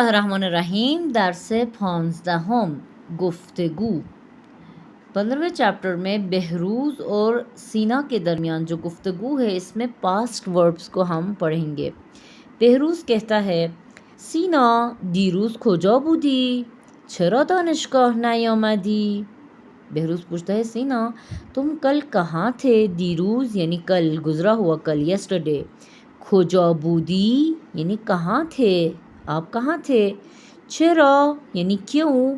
الرحمن الرحیم درس 15 گفتگو 15ویں چیپٹر میں بہروز اور سینا کے درمیان جو گفتگو ہے اس میں پاسٹ وربز کو ہم پڑھیں گے۔ بہروز کہتا ہے سینا دیروز کجا بودی؟ چرا دانشگاه نیامدی؟ بہروز پوچھتا ہے سینا تم کل کہاں تھے؟ دیروز یعنی کل، گزرا ہوا کل، یسٹرڈے۔ کجا بودی یعنی کہاں تھے، آپ کہاں تھے؟ چرا یعنی کیوں،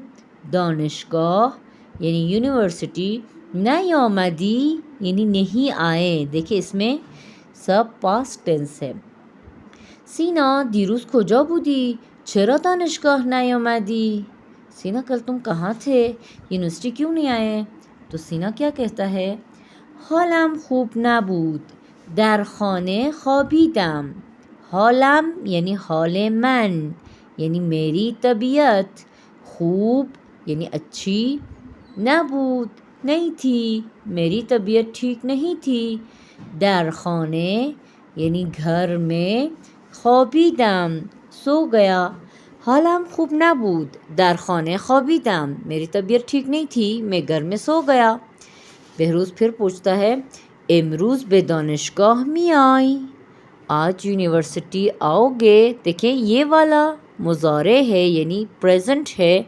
دانشگاہ یعنی یونیورسٹی، نیامدی یعنی نہیں آئے۔ دیکھیں اس میں سب پاسٹ ٹینس ہے۔ سینا دیروز کجا بودی؟ چرا دانشگاه نیامدی؟ سینا کل تم کہاں تھے، یونیورسٹی کیوں نہیں آئے؟ تو سینا کیا کہتا ہے؟ حالم خوب نبود، در خانه خوابیدم۔ حالم یعنی حال من یعنی میری طبیعت، خوب یعنی اچھی، نبود نہیں تھی، میری طبیعت ٹھیک نہیں تھی، در خانے یعنی گھر میں، خوابیدم سو گیا، حالم خوب نبود در خانه خوابیدم، میری طبیعت ٹھیک نہیں تھی میں گھر میں سو گیا۔ بہروز پھر پوچھتا ہے امروز به دانشگاه میای؟ آج یونیورسٹی آؤ گے؟ دیکھیں یہ والا مضارع ہے یعنی پریزنٹ ہے،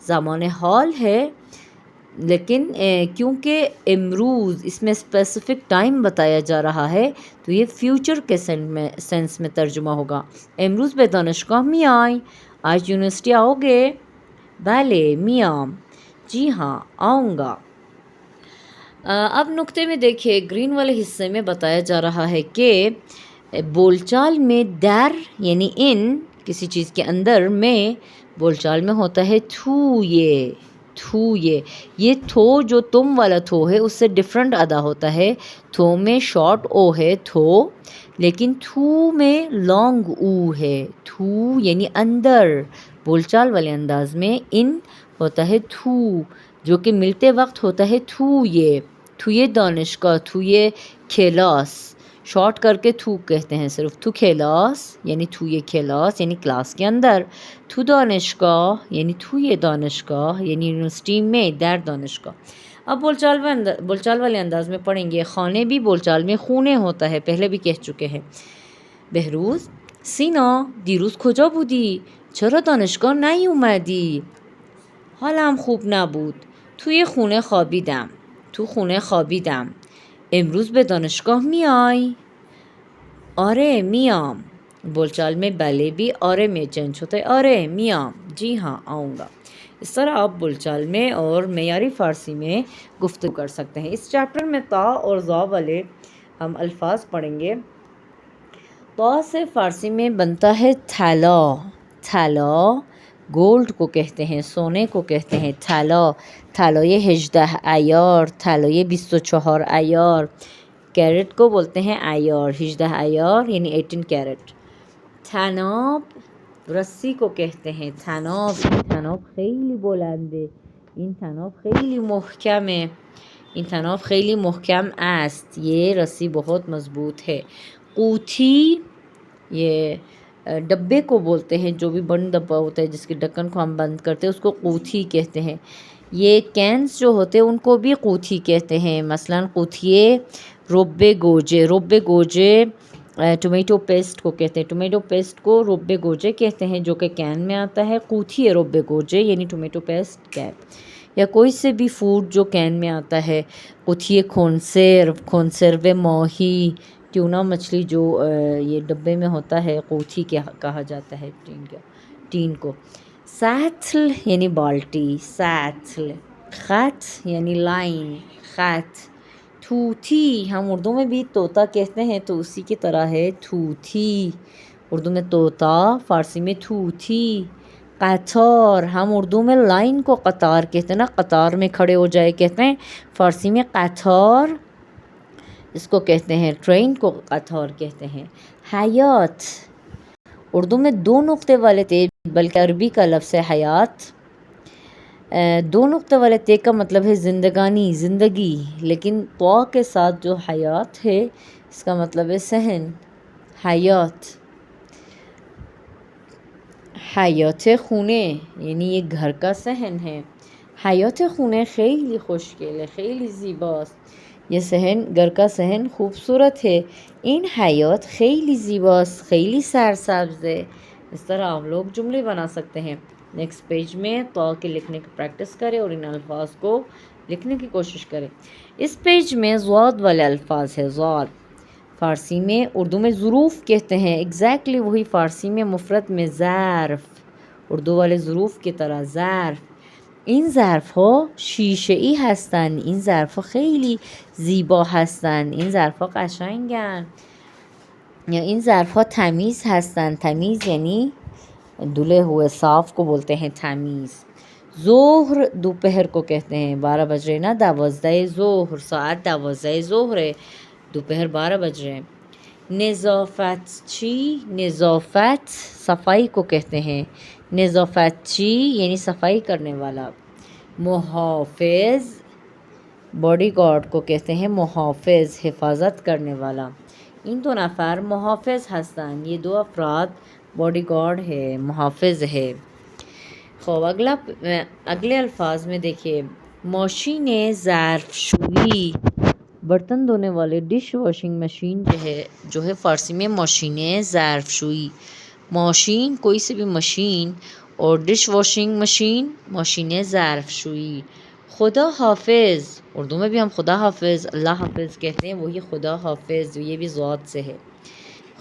زمان حال ہے، لیکن کیونکہ امروز اس میں اسپیسیفک ٹائم بتایا جا رہا ہے تو یہ فیوچر کے سینس میں ترجمہ ہوگا۔ امروز به دانشگاه میای؟ آج یونیورسٹی آؤ گے؟ بله میام، جی ہاں آؤں گا۔ اب نقطے میں دیکھیں گرین والے حصے میں بتایا جا رہا ہے کہ بول چال میں در یعنی ان، کسی چیز کے اندر میں، بول چال میں ہوتا ہے تھو یہ تھو جو تم والا تھو ہے اس سے ڈیفرنٹ ادا ہوتا ہے۔ تھو میں شارٹ او ہے تھو، لیکن تھو میں لانگ او ہے۔ تھو یعنی اندر، بول چال والے انداز میں ان ہوتا ہے تھو، جو کہ ملتے وقت ہوتا ہے تھو یہ دانشگاہ، تھو یہ کلاس، شارٹ کر کے تھو کہتے ہیں صرف، تھو کلاس یعنی تھو یہ کلاس یعنی کلاس کے اندر، تھو دانشگاہ یعنی تھو یہ دانشگاہ یعنی یونیورسٹی میں، در دانشگاہ۔ اب بول چال والے انداز میں پڑھیں گے۔ خانے بھی بول چال میں خونے ہوتا ہے، پہلے بھی کہہ چکے ہیں۔ بہروز سینا دیروز کجا بودی؟ چرا دانشگاه نیومدی؟ حالم خوب نبود، توی خونه خوابیدم، امروز به دانشگاه میای؟ آره میام، بول چال میں بله بھی آرے میں چینج ہوتا ہے، آرے میام، جی ہاں آؤں گا۔ اس طرح آپ بول چال میں اور معیاری فارسی میں گفتگو کر سکتے ہیں۔ اس چیپٹر میں تا اور ضا والے ہم الفاظ پڑھیں گے۔ تا سے فارسی میں بنتا ہے تھیلا، تھیلا گولڈ کو کہتے ہیں، سونے کو کہتے ہیں تھیلا، تھیلای 18 عیار، تھیلای 24 عیار، کیرٹ کو بولتے ہیں عیار، 18 عیار یعنی 18 کیرٹ۔ تناب رسی کو کہتے ہیں، تناب خیلی بلنده، این تناب خیلی محکمه، این تناب خیلی محکم است، یہ رسی بہت مضبوط ہے۔ قوطی یہ ڈبے کو بولتے ہیں، جو بھی بند ڈبہ ہوتا ہے جس کے ڈھکن کو ہم بند کرتے ہیں اس کو قوطی کہتے ہیں۔ یہ کینز جو ہوتے ہیں ان کو بھی قوطی کہتے ہیں، مثلا قوطیے روبے گوجے ٹومیٹو پیسٹ کو کہتے ہیں، ٹومیٹو پیسٹ کو روبے گوجے کہتے ہیں جو کہ کین میں آتا ہے۔ قوطی روبے گوجے یعنی ٹومیٹو پیسٹ کین، یا کوئی سے بھی فوڈ جو کین میں آتا ہے۔ قوطی کنسرو ماہی، ٹیونا مچھلی جو یہ ڈبے میں ہوتا ہے، قوطی کہا جاتا ہے ٹین کو۔ ساتل یعنی بالٹی، ساتل، خط یعنی لائن، خط۔ توتی ہم اردو میں بھی طوطا کہتے ہیں تو اسی کی طرح ہے توتی، اردو میں طوطا، فارسی میں توتی۔ قطار ہم اردو میں لائن کو قطار کہتے ہیں نا، قطار میں کھڑے ہو جائے کہتے ہیں، فارسی میں قطار اس کو کہتے ہیں، ٹرین کو قطار کہتے ہیں۔ حیات اردو میں 2 نقطے والے تے، بلکہ عربی کا لفظ ہے حیات، 2 نقطے والے تے کا مطلب ہے زندگانی، زندگی، لیکن طا کے ساتھ جو حیات ہے اس کا مطلب ہے صحن، حیات۔ حیات خونه یعنی یک گھر کا صحن ہے. حیات خونه خیلی خوشگله، خیلی زیباست. یہ صحن، گھر کا صحن خوبصورت ہے. این حیات خیلی زیباست، خیلی سرسبز ہے. اس طرح آپ لوگ جملے بنا سکتے ہیں. نیکسٹ پیج میں تو کے لکھنے کی پریکٹس کریں اور ان الفاظ کو لکھنے کی کوشش کریں. اس پیج میں ضاد والے الفاظ ہے. ضاد فارسی میں، اردو میں ظروف کہتے ہیں. ایگزیکٹلی وہی فارسی میں مفرد میں ظرف، اردو والے ظروف کی طرح ظرف. این ظرف‌ها شیشه‌ای هستند. این ظرف‌ها خیلی زیبا هستند. این ظرف‌ها قشنگن. یا این ظرف‌ها تمیز هستند. تمیز یعنی دھلے ہوئے، صاف کو بولتے ہیں تمیز. ظہر دوپہر کو کہتے ہیں. 12 بج رہے نا، 12 ظہر، ساعت 12 ظہر ہے، دوپہر 12 بج رہے ہیں. نظافت چی، نظافت صفائی کو کہتے ہیں. نظافت چی یعنی صفائی کرنے والا. محافظ باڈی گارڈ کو کہتے ہیں. محافظ حفاظت کرنے والا. این دو نفر محافظ هستند. یہ دو افراد باڈی گارڈ ہے، محافظ ہے. خب اگلے الفاظ میں دیکھیے. ماشین ظرفشویی، برتن دھونے والے، ڈش واشنگ مشین جو ہے فارسی میں ماشین ظرفشویی. ماشین کوئی سے بھی مشین اور ڈش واشنگ مشین، ماشین ظرفشویی. خدا حافظ، اردو میں بھی ہم خدا حافظ، اللہ حافظ کہتے ہیں، وہی خدا حافظ، یہ بھی ضاد سے ہے.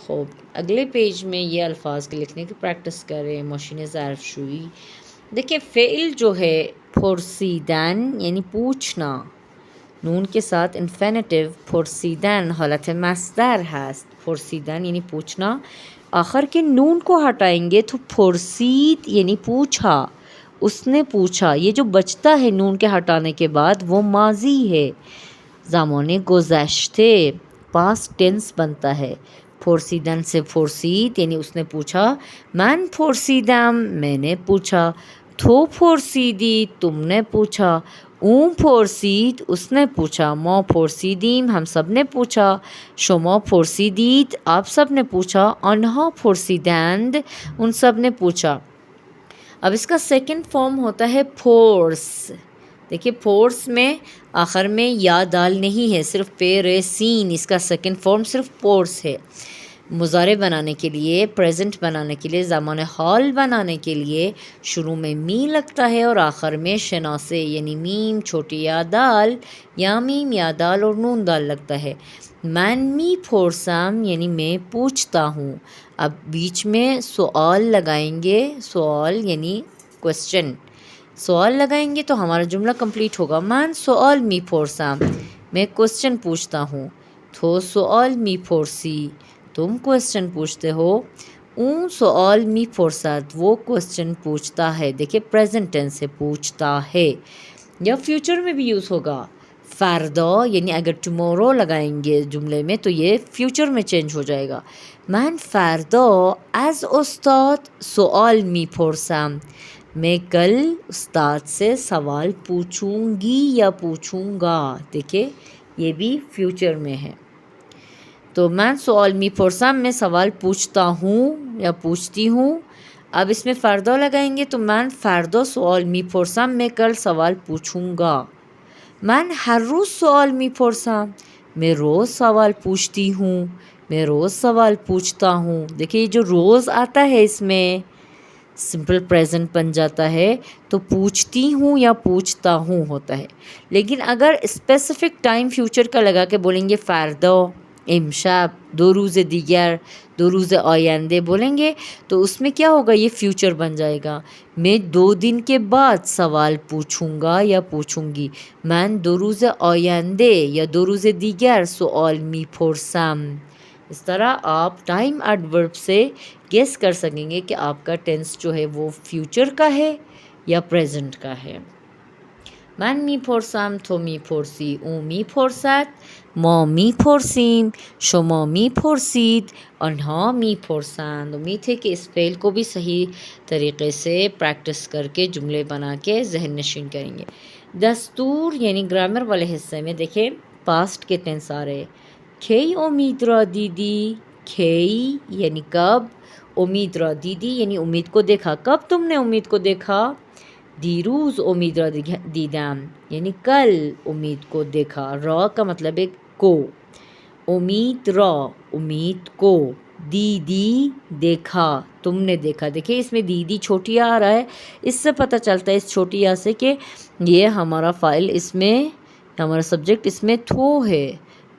خوب اگلے پیج میں یہ الفاظ کے لکھنے کی پریکٹس کریں. ماشین ظرفشویی. دیکھیں فعل جو ہے پرسیدن یعنی پوچھنا، نون کے ساتھ انفینیٹیو پرسیدن حالت مصدر هست. پرسیدن یعنی پوچھنا، آخر کے نون کو ہٹائیں گے تو پرسید یعنی پوچھا، اس نے پوچھا. یہ جو بچتا ہے نون کے ہٹانے کے بعد وہ ماضی ہے، زمان گذشتے، پاسٹ ٹینس بنتا ہے. پرسیدن سے پرسید یعنی اس نے پوچھا. من پرسیدم میں نے پوچھا. تو پرسیدی تم نے پوچھا. اون پرسید اس نے پوچھا. ما پرسیدیم ہم سب نے پوچھا. شما پرسیدید آپ سب نے پوچھا. آنها پرسیدند ان سب نے پوچھا. اب اس کا سیکنڈ فارم ہوتا ہے پورس. دیکھیے پورس میں آخر میں یا دال نہیں ہے، صرف پے رے سین. اس کا سیکنڈ فارم صرف پورس ہے. مضارع بنانے کے لیے، پریزنٹ بنانے کے لیے، زمان حال بنانے کے لیے شروع میں می لگتا ہے اور آخر میں شناسے یعنی میم چھوٹی یا دال، یا میم یا دال اور نون دال لگتا ہے. من می پرسم یعنی میں پوچھتا ہوں. اب بیچ میں سوال لگائیں گے، سوال یعنی کوسچن، سوال لگائیں گے تو ہمارا جملہ کمپلیٹ ہوگا. من سوال می پرسم میں کوسچن پوچھتا ہوں. تو سوال می پرسی تم کوسچن پوچھتے ہو. اون سوال می پرسد وہ کوسچن پوچھتا ہے. دیکھیں پریزنٹ ٹینس سے پوچھتا ہے. یا فیوچر میں بھی یوز ہوگا. فردا یعنی اگر ٹمورو لگائیں گے جملے میں تو یہ فیوچر میں چینج ہو جائے گا. من فردا از استاد سوال می پرسم میں کل استاد سے سوال پوچھوں گی یا پوچھوں گا. دیکھیں یہ بھی فیوچر میں ہے. تو من سوال می پرسم میں سوال پوچھتا ہوں یا پوچھتی ہوں. اب اس میں فردا لگائیں گے تو من فردا سوال می پرسم میں کل سوال پوچھوں گا. من ہر روز سوال می پرسم میں روز سوال پوچھتی ہوں، میں روز سوال پوچھتا ہوں. دیکھیں یہ جو روز آتا ہے اس میں سمپل پریزنٹ بن جاتا ہے تو پوچھتی ہوں یا پوچھتا ہوں ہوتا ہے. لیکن اگر اسپیسیفک ٹائم فیوچر کا لگا کے بولیں گے فردا، امشب، 2 روز دیگر، 2 روز آینده بولیں گے تو اس میں کیا ہوگا، یہ فیوچر بن جائے گا. میں 2 دن کے بعد سوال پوچھوں گا یا پوچھوں گی. من 2 روز آینده یا 2 روز دیگر سوال می پرسم. اس طرح آپ ٹائم ایڈورب سے گیس کر سکیں گے کہ آپ کا ٹینس جو ہے وہ فیوچر کا ہے یا پریزنٹ کا ہے. من می پرسم تو می پرسی. او می پرسد ما می پرسیم. شما می پرسید آنها می پرسند. امید ہے کہ اس فعل کو بھی صحیح طریقے سے پریکٹس کر کے جملے بنا کے ذہن نشین کریں گے. دستور یعنی گرامر والے حصے میں دیکھیں پاسٹ کے ٹینس آ رہے. کی امید را دیدی، کی یعنی کب، امید را دیدی یعنی امید کو دیکھا. کب تم نے امید کو دیکھا؟ دیروز امید را دیدم یعنی کل امید کو دیکھا. را کا مطلب ہے کو. امید را امید کو. دیدی دیکھا تم نے دیکھا. دیکھیں اس میں دیدی چھوٹی آ رہا ہے. اس سے پتہ چلتا ہے اس چھوٹی آ سے کہ یہ ہمارا فائل اس میں ہمارا سبجیکٹ اس میں تھو ہے.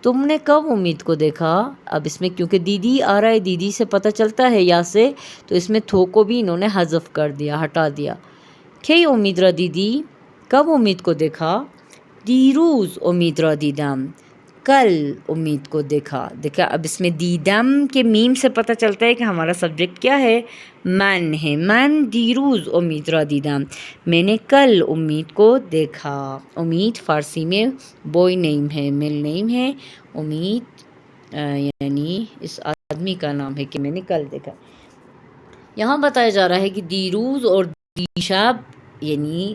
تم نے کب امید کو دیکھا؟ اب اس میں کیونکہ دیدی آ رہا ہے دیدی سے پتہ چلتا ہے یا سے تو اس میں تھو کو بھی انہوں نے حذف کر دیا ہٹا دیا. کی امید را دیدی کب امید کو دیکھا؟ دیروز امید را دیدم کل امید کو دیکھا. دیکھا اب اس میں دیدم کے میم سے پتہ چلتا ہے کہ ہمارا سبجیکٹ کیا ہے؟ من ہے. من دیروز امید را دیدم میں نے کل امید کو دیکھا. امید فارسی میں بوائے نیم ہے میل نیم ہے. امید یعنی اس آدمی کا نام ہے کہ میں نے کل دیکھا. یہاں بتایا جا رہا ہے کہ دیروز اور دیشب یعنی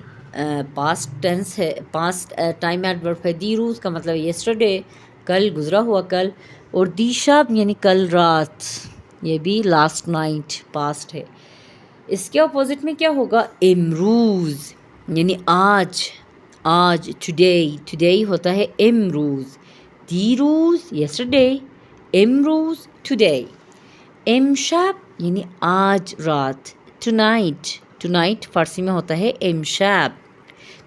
پاسٹ ٹینس ہے پاسٹ ٹائم ایڈورب ہے. دیروز کا مطلب یسٹرڈے کل گزرا ہوا کل اور دیشب یعنی کل رات یہ بھی لاسٹ نائٹ پاسٹ ہے. اس کے اپوزٹ میں کیا ہوگا؟ امروز یعنی آج. آج ٹوڈے ٹوڈے ہوتا ہے امروز. دیروز یسٹرڈے امروز ٹوڈے. امشب یعنی آج رات. ٹونائٹ ٹونائٹ فارسی میں ہوتا ہے امشب.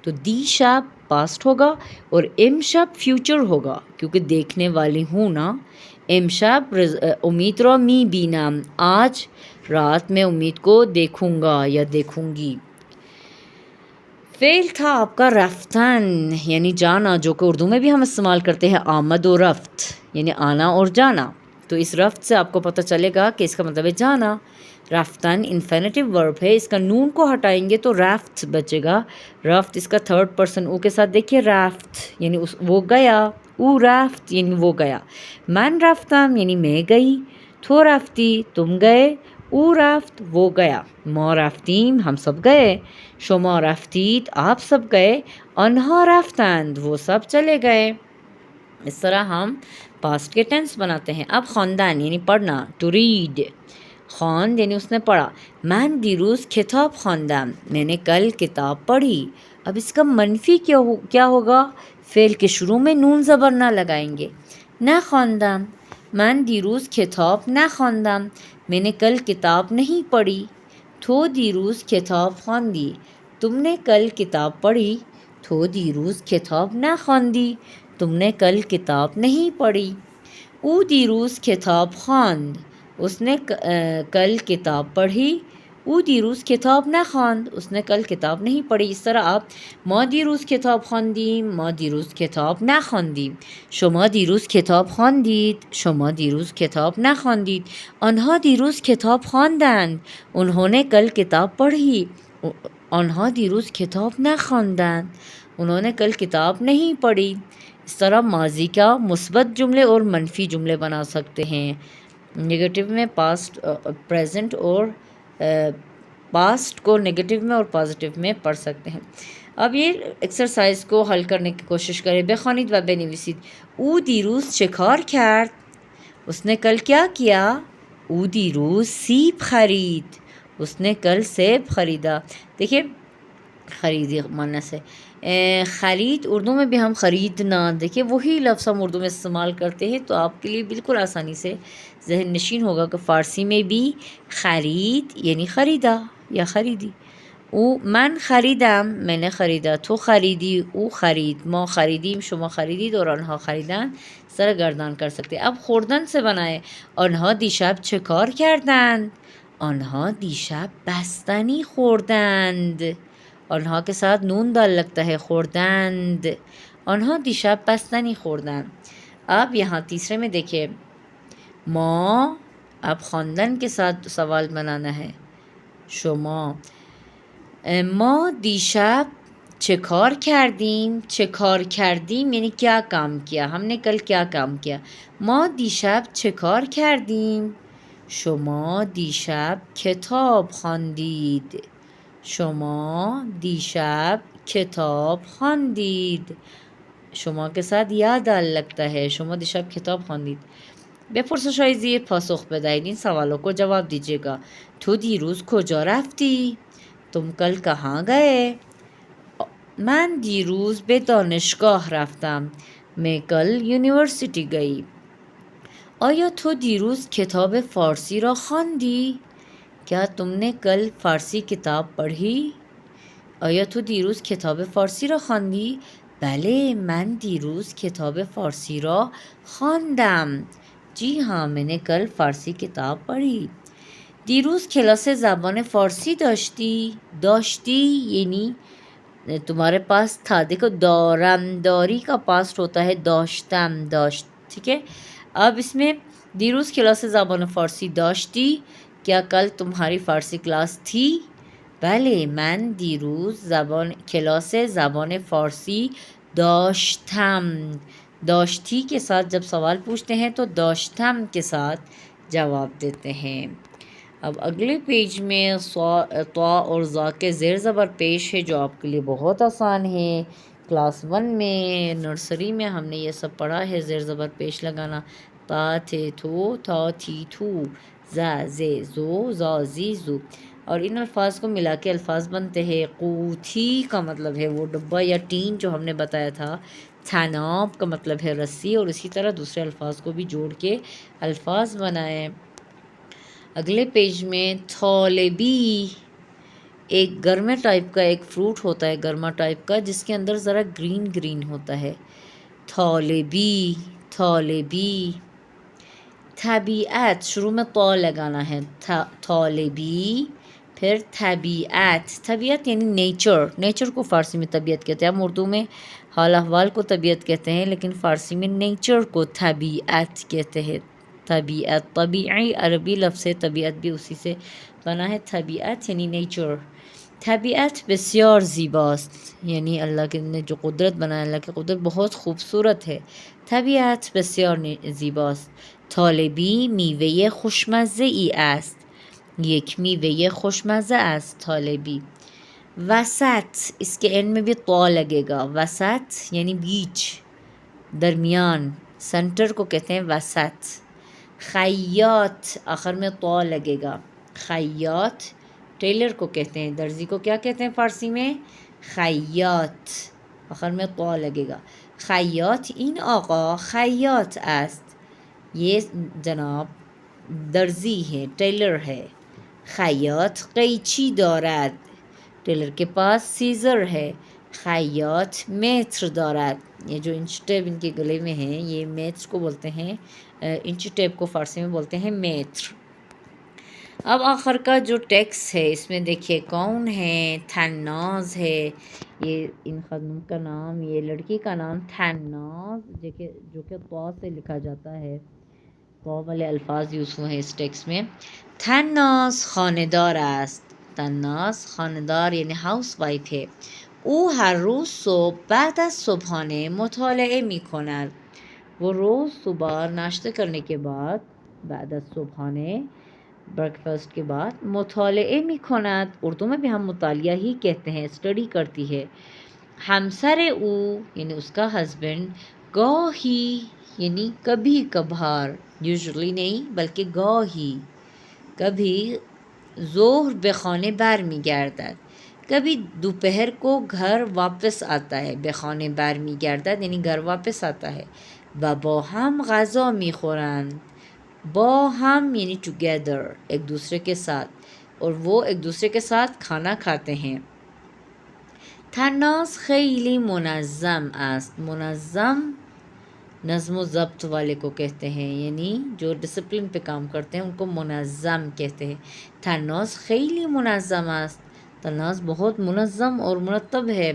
تو دیشب پاسٹ ہوگا اور امشب فیوچر ہوگا کیونکہ دیکھنے والی ہوں نا. امشب امید را می بینم آج رات میں امید کو دیکھوں گا یا دیکھوں گی. فعل تھا آپ کا رفتن یعنی جانا جو کہ اردو میں بھی ہم استعمال کرتے ہیں آمد و رفت یعنی آنا اور جانا. تو اس رفت سے آپ کو پتہ چلے گا کہ اس کا مطلب ہے جانا. رفتن انفینیٹیو ورب ہے. اس کا نون کو ہٹائیں گے تو رفت بچے گا. رفت اس کا تھرڈ پرسن او کے ساتھ دیکھیے رفت یعنی وہ گیا. او رفت یعنی وہ گیا. من رفتم یعنی میں گئی. تو رفتی تم گئے. او رفت وہ گیا. ما رفتیم ہم سب گئے. شما رفتید آپ سب گئے. آنها رفتند وہ سب چلے گئے. اس طرح ہم پاسٹ کے ٹینس بناتے ہیں. اب خواندن یعنی پڑھنا ٹو ریڈ. خواند یعنی اس نے پڑھا. من دیروز کتاب خواندم میں نے کل کتاب پڑھی. اب اس کا منفی کیا ہوگا؟ فعل کے شروع میں نون زبر نہ لگائیں گے. نخواندم من دیروز کتاب نخواندم میں نے کل کتاب نہیں پڑھی. تو دیروز کتاب خواندی تم نے کل کتاب پڑھی. تو دیروز کتاب نخواندی تم نے کل کتاب نہیں پڑھی. او دیروز کتاب خواند اس نے کل کتاب پڑھی. او دیروز کتاب نخواند اس نے کل کتاب نہیں پڑھی. اس طرح آپ ما دیروز کتاب خواندیم ما دیروز کتاب نخواندیم. شما دیروز کتاب خواندید شما دیروز کتاب نخواندید. آنها دیروز کتاب خواندند انہوں نے کل کتاب پڑھی. آنها دیروز کتاب نخواندند انہوں نے کل کتاب نہیں پڑھی. اس طرح ماضی کا مثبت جملے اور منفی جملے بنا سکتے ہیں. نگیٹو میں پاسٹ پریزنٹ اور پاسٹ کو نگیٹو میں اور پازیٹیو میں پڑھ سکتے ہیں. اب یہ ایکسرسائز کو حل کرنے کی کوشش کریں. بخوانید و بنویسید. او دیروز شکار کرد اس نے کل کیا کیا؟ او دیروز سیب خرید اس نے کل سیب خریدا. دیکھیے خریدی مانس ہے. خرید اردو میں بھی ہم خریدنا دیکھیے وہی لفظ ہم اردو میں استعمال کرتے ہیں تو آپ کے لیے بالکل آسانی سے ذہن نشین ہوگا کہ فارسی میں بھی خرید یعنی خریدا یا خریدی. او من خریدم میں نے خریدا. تو خریدی او خرید ما خریدیم شما خریدید اور آنها خریدن سرگردان کر سکتے. اب خوردن سے بنائے. آنها دیشب چه کار کردند آنها دیشب بستنی خوردند. آنها کے ساتھ نون دال لگتا ہے خوردند. آنها دیشب بستنی خوردند. اب یہاں تیسرے میں دیکھیں ما اب خواندن کے ساتھ سوال بنانا ہے. شما ما دیشب چه کار کردیم چه کار کردیم یعنی کیا کام کیا ہم نے کل کیا کام کیا. ما دیشب چه کار کردیم شما دیشب کتاب خواندید. شما دیشب کتاب خواندید. شما کے ساتھ یا دال لگتا ہے. شما دیشب کتاب خواندید. به پرسش‌های زیر پاسخ بدهید. این سوالوں کو جواب دیجیے گا. تو دیروز کجا رفتی؟ تم کل کہاں گئے؟ من دیروز به دانشگاه رفتم. میں کل یونیورسیٹی گئی. آیا تو دیروز کتاب فارسی را خواندی؟ کیا تم نے کل فارسی کتاب پڑھی؟ آیا تو دیروز کتاب فارسی را خواندی؟ بله من دیروز کتاب فارسی را خواندم. جی ہاں میں نے کل فارسی کتاب پڑھی. دیروز کلاس زبان فارسی داشتی یعنی تمہارے پاس تھا. دیکھو دارم داری کا پاسٹ ہوتا ہے داشتم داشت. ٹھیک ہے. اب اس میں دیروز کلاس زبان فارسی داشتی. کیا کل تمہاری فارسی کلاس تھی؟ بله من دیروز کلاس زبان فارسی داشتم. داشتی کے ساتھ جب سوال پوچھتے ہیں تو داشتم کے ساتھ جواب دیتے ہیں. اب اگلے پیج میں طا اور ظا کے زیر زبر پیش ہے جو آپ کے لیے بہت آسان ہے. کلاس 1 میں نرسری میں ہم نے یہ سب پڑھا ہے زیر زبر پیش لگانا. تا تھے تھو تھا تھی تھو زا زے زو زا زی زو. اور ان الفاظ کو ملا کے الفاظ بنتے ہیں. قوتھی کا مطلب ہے وہ ڈبہ یا ٹین جو ہم نے بتایا تھا. تھناب کا مطلب ہے رسی. اور اسی طرح دوسرے الفاظ کو بھی جوڑ کے الفاظ بنائیں. اگلے پیج میں طالبی ایک گرما ٹائپ کا ایک فروٹ ہوتا ہے گرما ٹائپ کا جس کے اندر ذرا گرین گرین ہوتا ہے. طالبی طالبی. طبیعت شروع میں طا لگانا ہے. طالبی پھر طبیعت. طبیعت یعنی نیچر کو فارسی میں طبیعت کہتے ہیں. ہم اردو میں حال احوال کو طبیعت کہتے ہیں لیکن فارسی میں نیچر کو طبیعت کہتے ہیں. طبیعت طبیعی عربی لفظ ہے. طبیعت بھی اسی سے بنا ہے. طبیعت یعنی نیچر. طبیعت بسیار زیباست یعنی اللہ کے نے جو قدرت بنایا اللہ کی قدرت بہت خوبصورت ہے. طبیعت بسیار زیباست. طالبی میوه خوشمزه ای است. یک میوه خوشمزه است طالبی. وسط اس کے اینڈ میں بھی طا لگے گا. وسط یعنی بیچ درمیان. سینٹر کو کہتے ہیں وسط. خیاط آخر میں طا لگے گا. خیاط ٹیلر کو کہتے ہیں. درزی کو کیا کہتے ہیں فارسی میں؟ خیاط. آخر میں طا لگے گا. خیاط این آقا خیاط است. یہ جناب درزی ہے ٹیلر ہے. خیاط قیچی دارد. ٹیلر کے پاس سیزر ہے. خیاط میتر دارد. یہ جو انچ ٹیپ ان کے گلے میں ہیں یہ میتر کو بولتے ہیں. انچ ٹیپ کو فارسی میں بولتے ہیں میتر. اب آخر کا جو ٹیکس ہے اس میں دیکھیے کون ہے؟ تھناز ہے. یہ ان خانم کا نام یہ لڑکی کا نام تھناز جو کہ طا سے لکھا جاتا ہے. طا والے الفاظ یوز ہوئے ہیں اس ٹیکس میں. تھناز خانه‌دار است. تناز خانه‌دار یعنی ہاؤس وائف ہے. او هر روز صبح بعد از صبحانه مطالعه می‌کند. وہ روز صبح ناشتہ کرنے کے بعد بعد از صبحانه بریکفاسٹ کے بعد مطالعه می‌کند. اردو میں بھی ہم مطالعہ ہی کہتے ہیں. اسٹڈی کرتی ہے. ہمسر او یعنی اس کا ہسبینڈ گاہی یعنی کبھی کبھار یوزلی نہیں بلکہ گاہی کبھی ظہر به خانه برمیگردد. کبھی دوپہر کو گھر واپس آتا ہے. به خانه برمیگردد یعنی گھر واپس آتا ہے. و با هم غذا میخورند. با هم یعنی ٹوگیدر ایک دوسرے کے ساتھ اور وہ ایک دوسرے کے ساتھ کھانا کھاتے ہیں. تناز خیلی منظم است. منظم نظم و ضبط والے کو کہتے ہیں یعنی جو ڈسپلن پہ کام کرتے ہیں ان کو منظم کہتے ہیں. تناز خیلی منظم است. تناز بہت منظم اور مرتب ہے.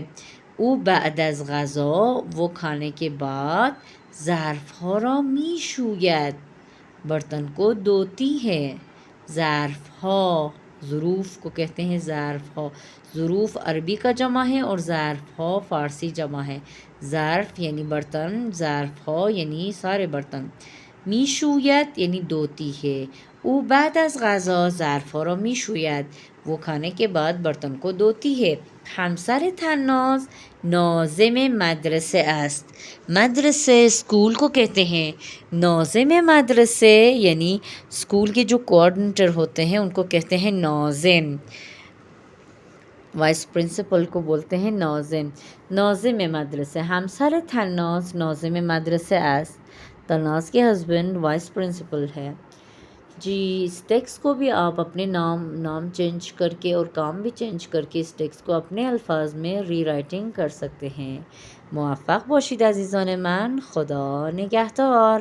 او بعد از غذا وہ کھانے کے بعد ظرفها را میشوید. برتن کو دھوتی ہے. ظرفها ظروف کو کہتے ہیں ظرفها. ظروف عربی کا جمع ہے اور ظرفها فارسی جمع ہے. ظرف یعنی برتن. ظرفها یعنی سارے برتن. میشوید یعنی دھوتی ہے. او بعد از غذا ظرفها را میشوید. وہ کھانے کے بعد برتن کو دھوتی ہے. همسرت حناز ناظم مدرسه است. مدرسے اسکول کو کہتے ہیں. ناظم مدرسے یعنی اسکول کے جو کوآرڈینیٹر ہوتے ہیں ان کو کہتے ہیں ناظم. وائس پرنسپل کو بولتے ہیں ناظم. ناظم مدرسه. همسرت حناز ناظم مدرسه است. تناز کے ہسبینڈ وائس پرنسپل ہے. جی اس ٹیکسٹ کو بھی آپ اپنے نام چینج کر کے اور کام بھی چینج کر کے اس ٹیکسٹ کو اپنے الفاظ میں ری رائٹنگ کر سکتے ہیں. موفق باشید عزیزان من. خدا نگهدار.